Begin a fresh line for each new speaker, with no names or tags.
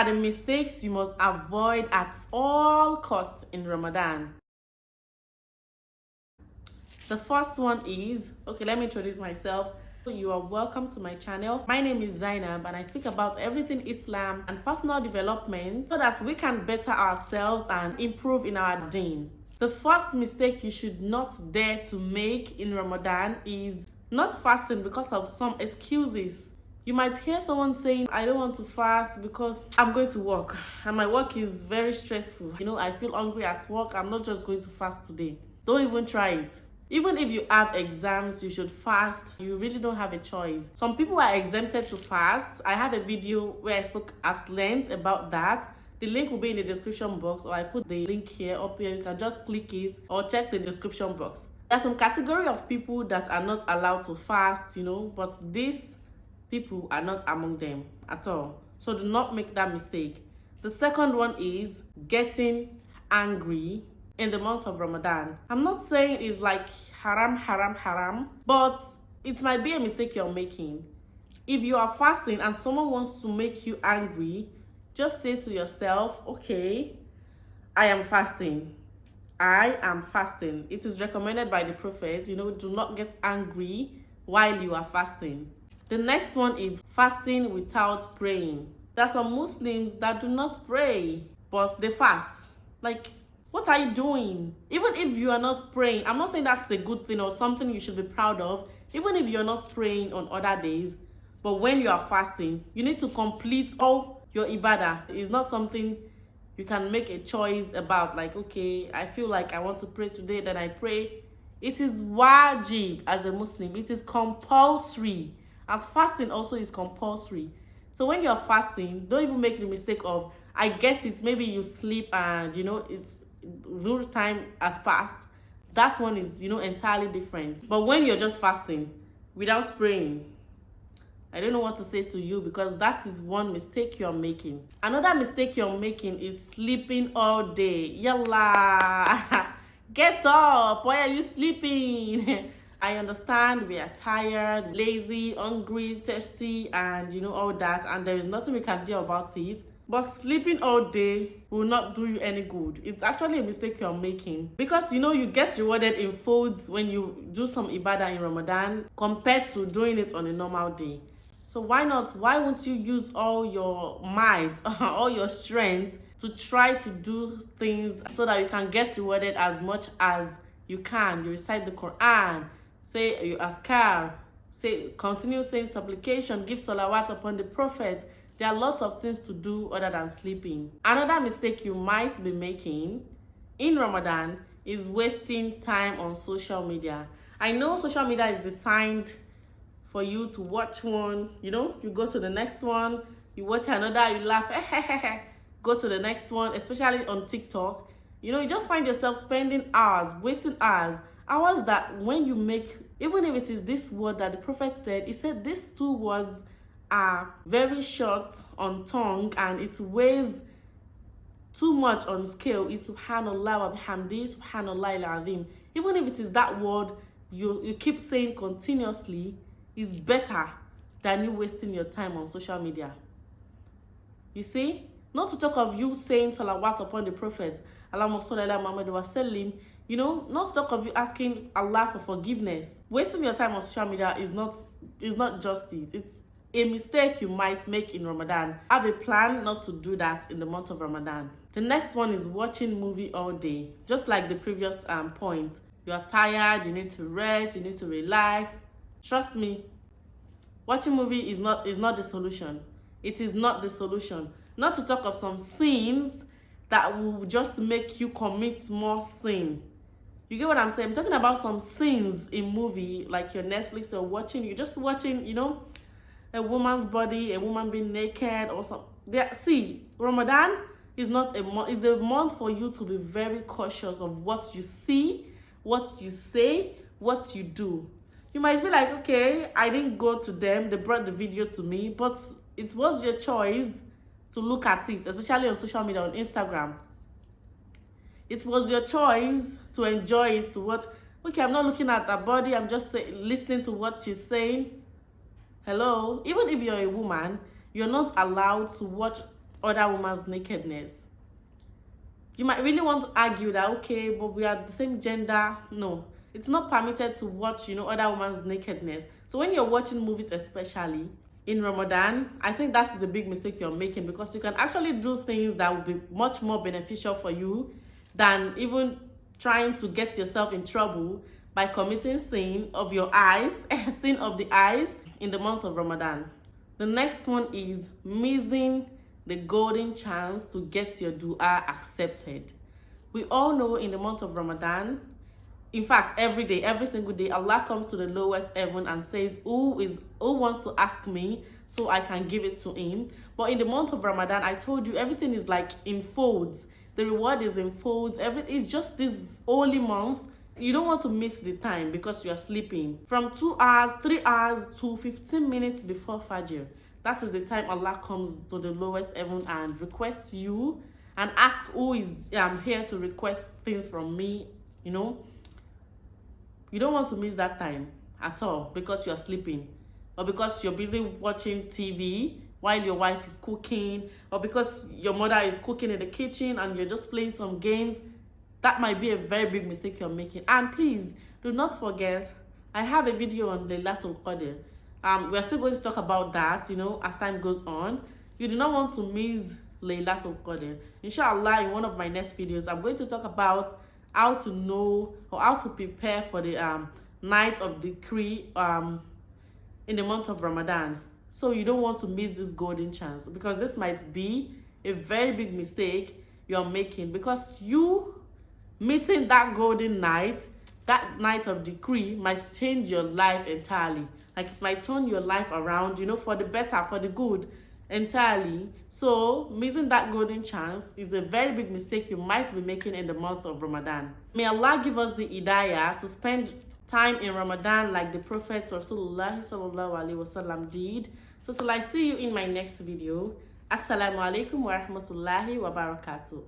are the mistakes you must avoid at all costs in Ramadan? The first one is, okay, let me introduce myself. You are welcome to my channel. My name is Zainab and I speak about everything Islam and personal development so that we can better ourselves and improve in our deen. The first mistake you should not dare to make in Ramadan is not fasting because of some excuses. You might hear someone saying, I don't want to fast because I'm going to work and my work is very stressful. I feel hungry at work. I'm not just going to fast today. Don't even try it. Even if you have exams, you should fast. You really don't have a choice. Some people are exempted to fast. I have a video where I spoke at length about that. The link will be in the description box, or I put the link here up here. You can just click it or check the description box. There's some category of people that are not allowed to fast, but these people are not among them at all. So do not make that mistake. The second one is getting angry in the month of Ramadan. I'm not saying it's like haram, but it might be a mistake you're making. If you are fasting and someone wants to make you angry, just say to yourself, okay, I am fasting. I am fasting. It is recommended by the Prophet, do not get angry while you are fasting. The next one is fasting without praying. There are some Muslims that do not pray, but they fast. What are you doing? Even if you are not praying, I'm not saying that's a good thing or something you should be proud of. Even if you're not praying on other days, but when you are fasting, you need to complete all your ibadah. It's not something you can make a choice about, okay, I feel like I want to pray today, then I pray. It is wajib as a Muslim. It is compulsory. As fasting also is compulsory. So when you're fasting, don't even make the mistake of, I get it, maybe you sleep and, it's Zuhr time has passed. That one is, entirely different. But when you're just fasting without praying, I don't know what to say to you, because that is one mistake you're making. Another mistake you're making is sleeping all day. Yalla! Get up! Why are you sleeping? I understand we are tired, lazy, hungry, thirsty, and all that, and there is nothing we can do about it. But sleeping all day will not do you any good. It's actually a mistake you're making, because you get rewarded in folds when you do some ibadah in Ramadan compared to doing it on a normal day. So why not? Why won't you use all your might, all your strength to try to do things so that you can get rewarded as much as you can? You recite the Quran, say your afkar, continue saying supplication, give salawat upon the Prophet. There are lots of things to do other than sleeping. Another mistake you might be making in Ramadan is wasting time on social media. I know social media is designed for you to watch one, you go to the next one, you watch another, you laugh, go to the next one, especially on TikTok. You just find yourself spending hours, wasting hours that when you make, even if it is this word that the Prophet said, he said these two words are very short on tongue and it weighs too much on scale. Is subhanallah wa bihamdi, subhanallah al-azim. Even if it is that word you keep saying continuously, is better than you wasting your time on social media. You see? Not to talk of you saying salawat upon the Prophet, Allahumma salli ala Muhammad wa sallim, not to talk of you asking Allah for forgiveness. Wasting your time on social media is not just it. It's a mistake you might make in Ramadan. Have a plan not to do that in the month of Ramadan. The next one is watching movie all day. Just like the previous point. You are tired, you need to rest, you need to relax. Trust me, watching movie is not the solution. It is not the solution. Not to talk of some sins that will just make you commit more sin. You get what I'm saying? I'm talking about some sins in movie, like your Netflix or you're just watching, a woman's body, a woman being naked or something. See, Ramadan is not it's a month for you to be very cautious of what you see, what you say, what you do. You might be like, okay, I didn't go to them, they brought the video to me, but it was your choice to look at it, especially on social media, on Instagram. It was your choice to enjoy it, to watch. Okay, I'm not looking at her body, I'm just listening to what she's saying. Hello? Even if you're a woman, you're not allowed to watch other woman's nakedness. You might really want to argue that, okay, but we are the same gender. No, it's not permitted to watch, other woman's nakedness. So when you're watching movies, especially in Ramadan, I think that is a big mistake you're making, because you can actually do things that will be much more beneficial for you than even trying to get yourself in trouble by committing sin of your eyes, sin of the eyes in the month of Ramadan. The next one is missing the golden chance to get your dua accepted. We all know in the month of Ramadan, in fact, every day, every single day, Allah comes to the lowest heaven and says, who wants to ask me so I can give it to him? But in the month of Ramadan, I told you, everything is like in folds. The reward is in folds. It's just this holy month. You don't want to miss the time because you are sleeping. From 2 hours, 3 hours to 15 minutes before Fajr. That is the time Allah comes to the lowest heaven and requests you and ask who is here to request things from me, You don't want to miss that time at all because you're sleeping, or because you're busy watching TV while your wife is cooking, or because your mother is cooking in the kitchen and you're just playing some games. That might be a very big mistake you're making. And please, do not forget, I have a video on Laylatul Qadr. We're still going to talk about that, as time goes on. You do not want to miss Laylatul Qadr. Inshallah, in one of my next videos, I'm going to talk about how to know or how to prepare for the night of decree in the month of Ramadan. So you don't want to miss this golden chance, because this might be a very big mistake you're making, because you meeting that golden night, that night of decree, might change your life entirely. Like, it might turn your life around, for the better, for the good, entirely. So missing that golden chance is a very big mistake you might be making in the month of Ramadan. May Allah give us the hidayah to spend time in Ramadan like the Prophet Rasulullah sallallahu alaihi wasallam did. So till I see you in my next video, assalamu alaikum wa rahmatullahi wa barakatuh.